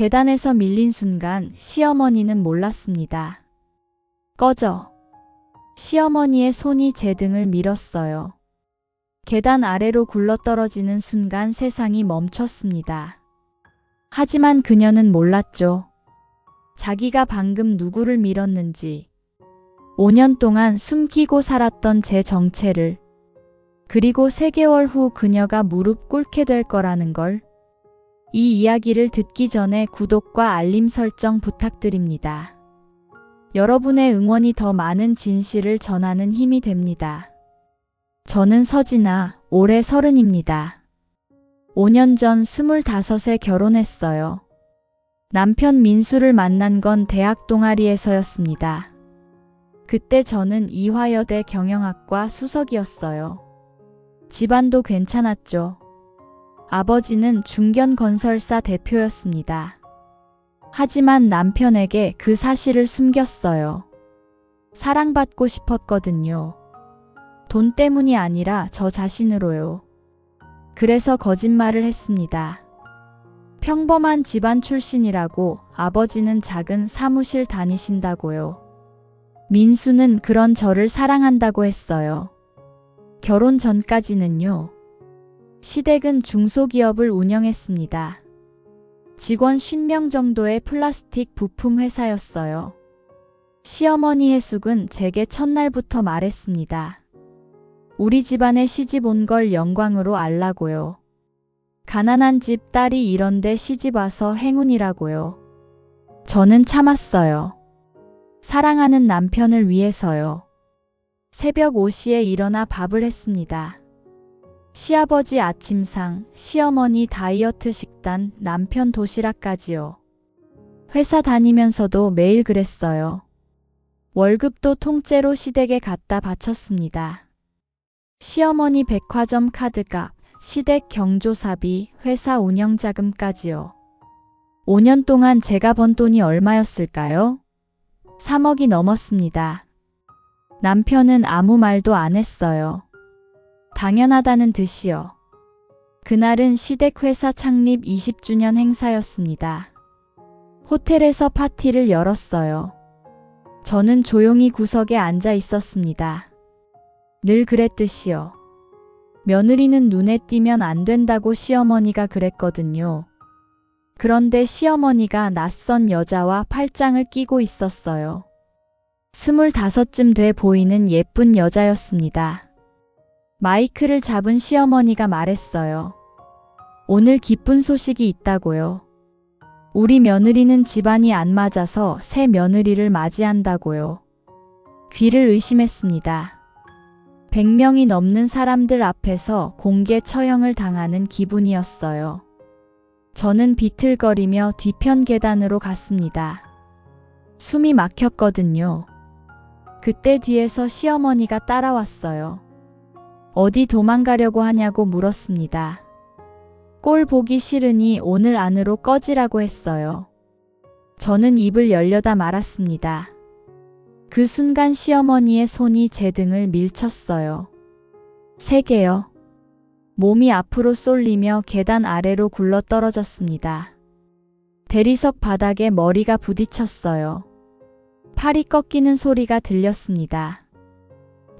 계단에서 밀린 순간 시어머니는 몰랐습니다. 꺼져. 시어머니의 손이 제 등을 밀었어요. 계단 아래로 굴러떨어지는 순간 세상이 멈췄습니다. 하지만 그녀는 몰랐죠. 자기가 방금 누구를 밀었는지, 5년 동안 숨기고 살았던 제 정체를, 그리고 3개월 후 그녀가 무릎 꿇게 될 거라는 걸. 이 이야기를 듣기 전에 구독과 알림 설정 부탁드립니다. 여러분의 응원이 더 많은 진실을 전하는 힘이 됩니다. 저는 서진아, 올해 30입니다. 5년 전 25에 결혼했어요. 남편 민수를 만난 건 대학 동아리에서였습니다. 그때 저는 이화여대 경영학과 수석이었어요. 집안도 괜찮았죠. 아버지는 중견건설사 대표였습니다. 하지만 남편에게 그 사실을 숨겼어요. 사랑받고 싶었거든요. 돈 때문이 아니라 저 자신으로요. 그래서 거짓말을 했습니다. 평범한 집안 출신이라고, 아버지는 작은 사무실 다니신다고요. 민수는 그런 저를 사랑한다고 했어요. 결혼 전까지는요. 시댁은 중소기업을 운영했습니다. 직원 50명 정도의 플라스틱 부품 회사였어요. 시어머니 해숙은 제게 첫날부터 말했습니다. 우리 집안에 시집 온 걸 영광으로 알라고요. 가난한 집 딸이 이런데 시집 와서 행운이라고요. 저는 참았어요. 사랑하는 남편을 위해서요. 새벽 5시에 일어나 밥을 했습니다. 시아버지 아침상, 시어머니 다이어트 식단, 남편 도시락까지요. 회사 다니면서도 매일 그랬어요. 월급도 통째로 시댁에 갖다 바쳤습니다. 시어머니 백화점 카드값, 시댁 경조사비, 회사 운영자금까지요. 5년 동안 제가 번 돈이 얼마였을까요? 3억이 넘었습니다. 남편은 아무 말도 안 했어요. 당연하다는 듯이요. 그날은 시댁 회사 창립 20주년 행사였습니다. 호텔에서 파티를 열었어요. 저는 조용히 구석에 앉아 있었습니다. 늘 그랬듯이요. 며느리는 눈에 띄면 안 된다고 시어머니가 그랬거든요. 그런데 시어머니가 낯선 여자와 팔짱을 끼고 있었어요. 25쯤 돼 보이는 예쁜 여자였습니다. 마이크를 잡은 시어머니가 말했어요. 오늘 기쁜 소식이 있다고요. 우리 며느리는 집안이 안 맞아서 새 며느리를 맞이한다고요. 귀를 의심했습니다. 100명이 넘는 사람들 앞에서 공개 처형을 당하는 기분이었어요. 저는 비틀거리며 뒤편 계단으로 갔습니다. 숨이 막혔거든요. 그때 뒤에서 시어머니가 따라왔어요. 어디 도망가려고 하냐고 물었습니다. 꼴 보기 싫으니 오늘 안으로 꺼지라고 했어요. 저는 입을 열려다 말았습니다. 그 순간 시어머니의 손이 제 등을 밀쳤어요. 3개요. 몸이 앞으로 쏠리며 계단 아래로 굴러떨어졌습니다. 대리석 바닥에 머리가 부딪혔어요. 팔이 꺾이는 소리가 들렸습니다.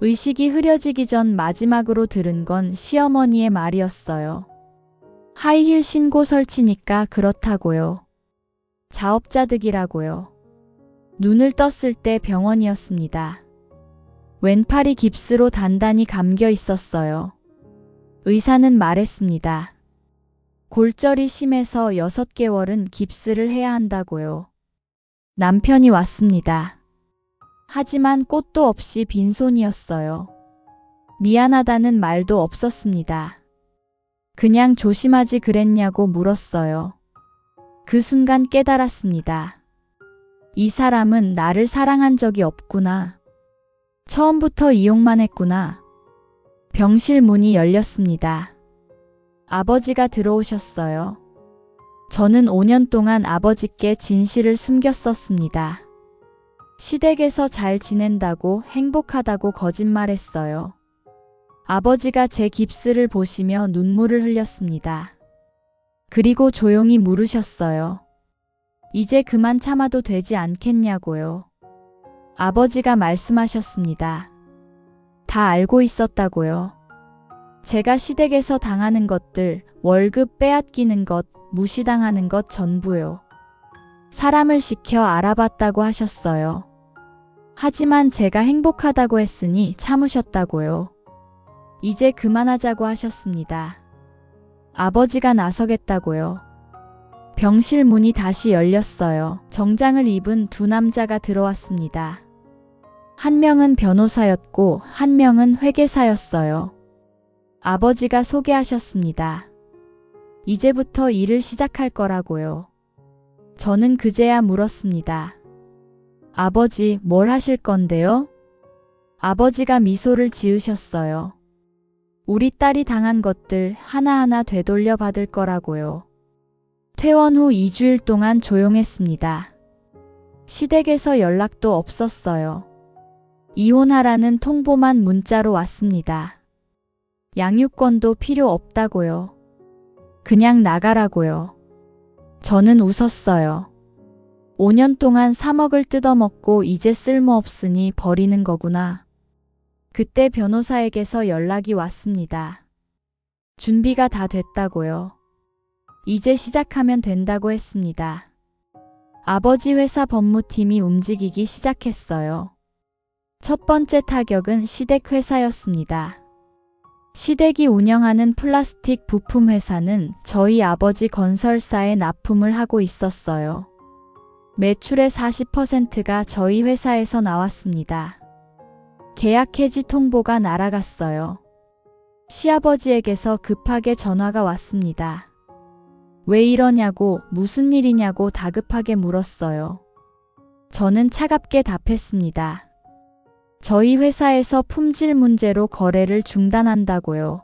의식이 흐려지기 전 마지막으로 들은 건 시어머니의 말이었어요. 하이힐 신고 설치니까 그렇다고요. 자업자득이라고요. 눈을 떴을 때 병원이었습니다. 왼팔이 깁스로 단단히 감겨 있었어요. 의사는 말했습니다. 골절이 심해서 6개월은 깁스를 해야 한다고요. 남편이 왔습니다. 하지만 꽃도 없이 빈손이었어요. 미안하다는 말도 없었습니다. 그냥 조심하지 그랬냐고 물었어요. 그 순간 깨달았습니다. 이 사람은 나를 사랑한 적이 없구나. 처음부터 이용만 했구나. 병실 문이 열렸습니다. 아버지가 들어오셨어요. 저는 5년 동안 아버지께 진실을 숨겼었습니다. 시댁에서 잘 지낸다고, 행복하다고 거짓말했어요. 아버지가 제 깁스를 보시며 눈물을 흘렸습니다. 그리고 조용히 물으셨어요. 이제 그만 참아도 되지 않겠냐고요. 아버지가 말씀하셨습니다. 다 알고 있었다고요. 제가 시댁에서 당하는 것들, 월급 빼앗기는 것, 무시당하는 것 전부요. 사람을 시켜 알아봤다고 하셨어요. 하지만 제가 행복하다고 했으니 참으셨다고요. 이제 그만하자고 하셨습니다. 아버지가 나서겠다고요. 병실 문이 다시 열렸어요. 정장을 입은 두 남자가 들어왔습니다. 한 명은 변호사였고 한 명은 회계사였어요. 아버지가 소개하셨습니다. 이제부터 일을 시작할 거라고요. 저는 그제야 물었습니다. 아버지, 뭘 하실 건데요? 아버지가 미소를 지으셨어요. 우리 딸이 당한 것들 하나하나 되돌려 받을 거라고요. 퇴원 후 2주일 동안 조용했습니다. 시댁에서 연락도 없었어요. 이혼하라는 통보만 문자로 왔습니다. 양육권도 필요 없다고요. 그냥 나가라고요. 저는 웃었어요. 5년 동안 3억을 뜯어먹고 이제 쓸모없으니 버리는 거구나. 그때 변호사에게서 연락이 왔습니다. 준비가 다 됐다고요. 이제 시작하면 된다고 했습니다. 아버지 회사 법무팀이 움직이기 시작했어요. 첫 번째 타격은 시댁 회사였습니다. 시댁이 운영하는 플라스틱 부품 회사는 저희 아버지 건설사에 납품을 하고 있었어요. 매출의 40%가 저희 회사에서 나왔습니다. 계약 해지 통보가 날아갔어요. 시아버지에게서 급하게 전화가 왔습니다. 왜 이러냐고, 무슨 일이냐고 다급하게 물었어요. 저는 차갑게 답했습니다. 저희 회사에서 품질 문제로 거래를 중단한다고요.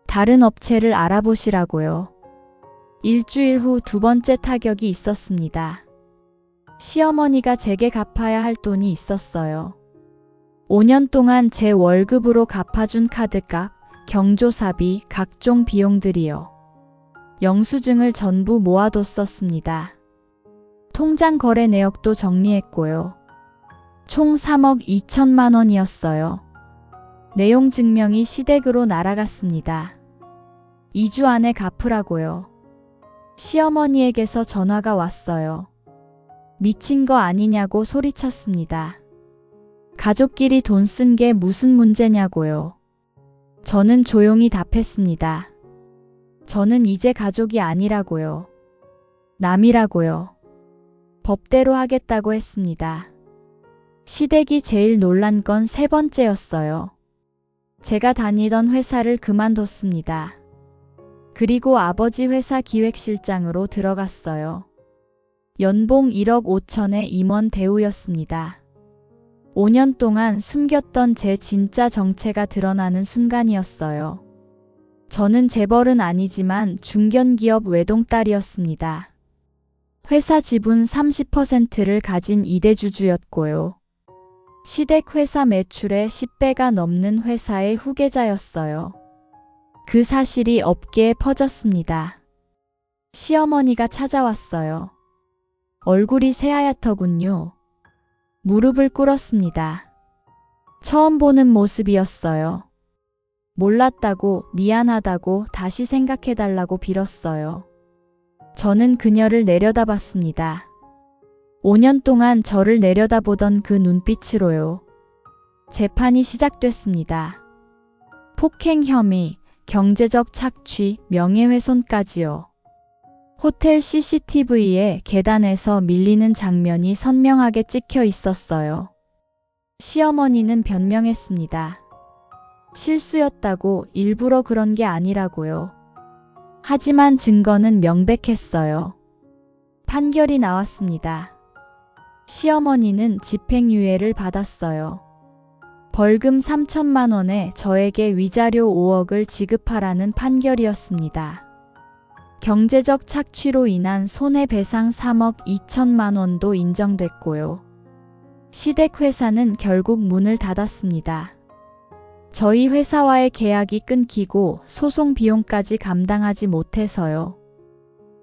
다른 업체를 알아보시라고요. 일주일 후 두 번째 타격이 있었습니다. 시어머니가 제게 갚아야 할 돈이 있었어요. 5년 동안 제 월급으로 갚아준 카드값, 경조사비, 각종 비용들이요. 영수증을 전부 모아뒀었습니다. 통장 거래 내역도 정리했고요. 총 3억 2천만 원이었어요. 내용 증명이 시댁으로 날아갔습니다. 2주 안에 갚으라고요. 시어머니에게서 전화가 왔어요. 미친 거 아니냐고 소리쳤습니다. 가족끼리 돈 쓴 게 무슨 문제냐고요. 저는 조용히 답했습니다. 저는 이제 가족이 아니라고요. 남이라고요. 법대로 하겠다고 했습니다. 시댁이 제일 놀란 건 세 번째였어요. 제가 다니던 회사를 그만뒀습니다. 그리고 아버지 회사 기획실장으로 들어갔어요. 연봉 1억 5천의 임원 대우였습니다. 5년 동안 숨겼던 제 진짜 정체가 드러나는 순간이었어요. 저는 재벌은 아니지만 중견기업 외동딸이었습니다. 회사 지분 30%를 가진 이대주주였고요. 시댁 회사 매출의 10배가 넘는 회사의 후계자였어요. 그 사실이 업계에 퍼졌습니다. 시어머니가 찾아왔어요. 얼굴이 새하얗더군요. 무릎을 꿇었습니다. 처음 보는 모습이었어요. 몰랐다고, 미안하다고, 다시 생각해달라고 빌었어요. 저는 그녀를 내려다봤습니다. 5년 동안 저를 내려다보던 그 눈빛으로요. 재판이 시작됐습니다. 폭행 혐의, 경제적 착취, 명예훼손까지요. 호텔 CCTV에 계단에서 밀리는 장면이 선명하게 찍혀 있었어요. 시어머니는 변명했습니다. 실수였다고, 일부러 그런 게 아니라고요. 하지만 증거는 명백했어요. 판결이 나왔습니다. 시어머니는 집행유예를 받았어요. 벌금 3천만 원에 저에게 위자료 5억을 지급하라는 판결이었습니다. 경제적 착취로 인한 손해배상 3억 2천만 원도 인정됐고요. 시댁 회사는 결국 문을 닫았습니다. 저희 회사와의 계약이 끊기고 소송 비용까지 감당하지 못해서요.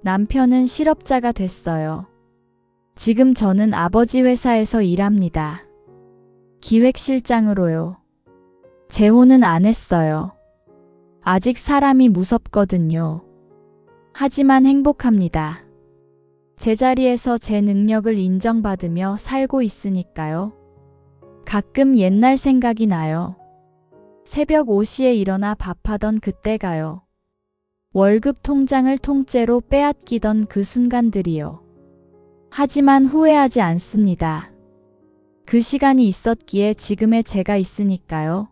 남편은 실업자가 됐어요. 지금 저는 아버지 회사에서 일합니다. 기획실장으로요. 재혼은 안 했어요. 아직 사람이 무섭거든요. 하지만 행복합니다. 제자리에서 제 능력을 인정받으며 살고 있으니까요. 가끔 옛날 생각이 나요. 새벽 5시에 일어나 밥하던 그때가요. 월급 통장을 통째로 빼앗기던 그 순간들이요. 하지만 후회하지 않습니다. 그 시간이 있었기에 지금의 제가 있으니까요.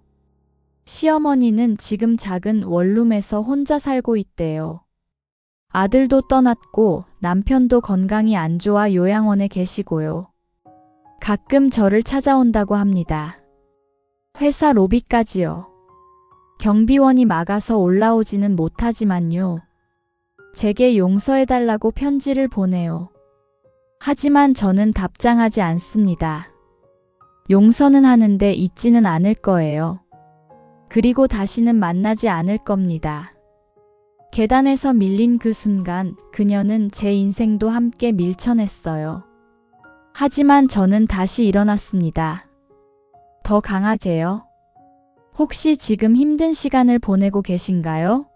시어머니는 지금 작은 원룸에서 혼자 살고 있대요. 아들도 떠났고 남편도 건강이 안 좋아 요양원에 계시고요. 가끔 저를 찾아온다고 합니다. 회사 로비까지요. 경비원이 막아서 올라오지는 못하지만요. 제게 용서해달라고 편지를 보내요. 하지만 저는 답장하지 않습니다. 용서는 하는데 잊지는 않을 거예요. 그리고 다시는 만나지 않을 겁니다. 계단에서 밀린 그 순간 그녀는 제 인생도 함께 밀쳐냈어요. 하지만 저는 다시 일어났습니다. 더 강하게요. 혹시 지금 힘든 시간을 보내고 계신가요?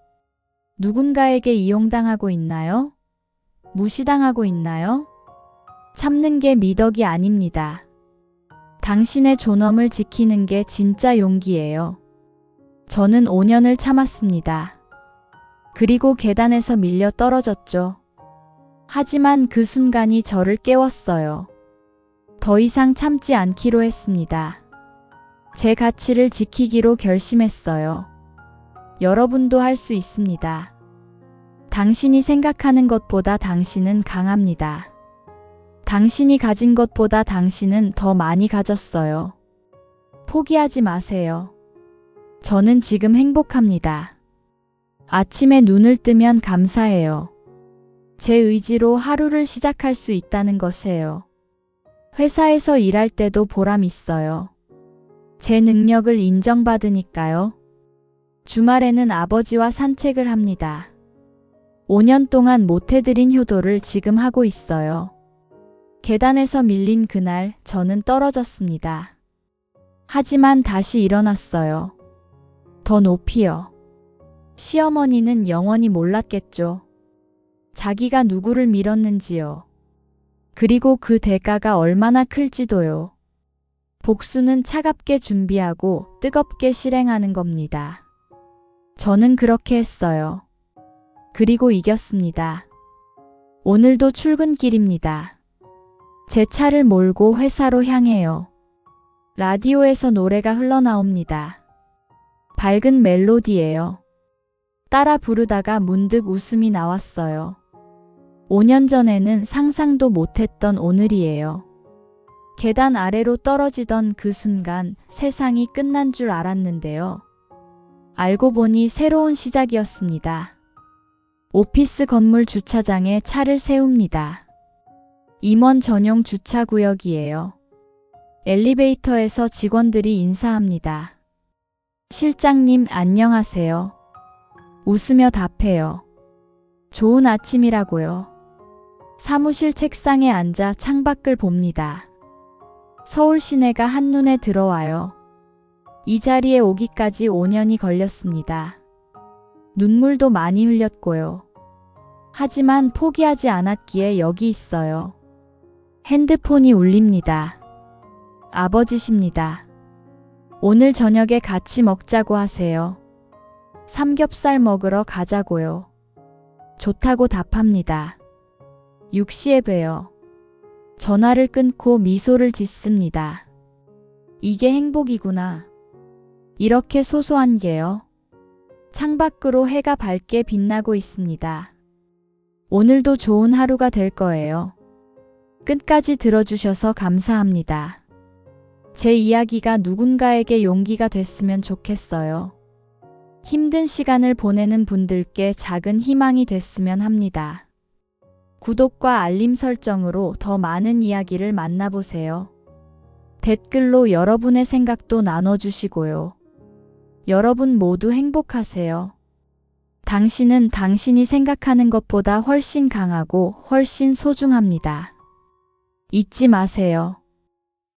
누군가에게 이용당하고 있나요? 무시당하고 있나요? 참는 게 미덕이 아닙니다. 당신의 존엄을 지키는 게 진짜 용기예요. 저는 5년을 참았습니다. 그리고 계단에서 밀려 떨어졌죠. 하지만 그 순간이 저를 깨웠어요. 더 이상 참지 않기로 했습니다. 제 가치를 지키기로 결심했어요. 여러분도 할 수 있습니다. 당신이 생각하는 것보다 당신은 강합니다. 당신이 가진 것보다 당신은 더 많이 가졌어요. 포기하지 마세요. 저는 지금 행복합니다. 아침에 눈을 뜨면 감사해요. 제 의지로 하루를 시작할 수 있다는 것에요. 회사에서 일할 때도 보람 있어요. 제 능력을 인정받으니까요. 주말에는 아버지와 산책을 합니다. 5년 동안 못해드린 효도를 지금 하고 있어요. 계단에서 밀린 그날 저는 떨어졌습니다. 하지만 다시 일어났어요. 더 높이요. 시어머니는 영원히 몰랐겠죠. 자기가 누구를 밀었는지요. 그리고 그 대가가 얼마나 클지도요. 복수는 차갑게 준비하고 뜨겁게 실행하는 겁니다. 저는 그렇게 했어요. 그리고 이겼습니다. 오늘도 출근길입니다. 제 차를 몰고 회사로 향해요. 라디오에서 노래가 흘러나옵니다. 밝은 멜로디예요. 따라 부르다가 문득 웃음이 나왔어요. 5년 전에는 상상도 못했던 오늘이에요. 계단 아래로 떨어지던 그 순간 세상이 끝난 줄 알았는데요. 알고 보니 새로운 시작이었습니다. 오피스 건물 주차장에 차를 세웁니다. 임원 전용 주차 구역이에요. 엘리베이터에서 직원들이 인사합니다. 실장님 안녕하세요. 웃으며 답해요. 좋은 아침이라고요. 사무실 책상에 앉아 창밖을 봅니다. 서울 시내가 한눈에 들어와요. 이 자리에 오기까지 5년이 걸렸습니다. 눈물도 많이 흘렸고요. 하지만 포기하지 않았기에 여기 있어요. 핸드폰이 울립니다. 아버지십니다. 오늘 저녁에 같이 먹자고 하세요. 삼겹살 먹으러 가자고요. 좋다고 답합니다. 6시에 봬요. 전화를 끊고 미소를 짓습니다. 이게 행복이구나. 이렇게 소소한 게요. 창밖으로 해가 밝게 빛나고 있습니다. 오늘도 좋은 하루가 될 거예요. 끝까지 들어주셔서 감사합니다. 제 이야기가 누군가에게 용기가 됐으면 좋겠어요. 힘든 시간을 보내는 분들께 작은 희망이 됐으면 합니다. 구독과 알림 설정으로 더 많은 이야기를 만나보세요. 댓글로 여러분의 생각도 나눠주시고요. 여러분 모두 행복하세요. 당신은 당신이 생각하는 것보다 훨씬 강하고 훨씬 소중합니다. 잊지 마세요.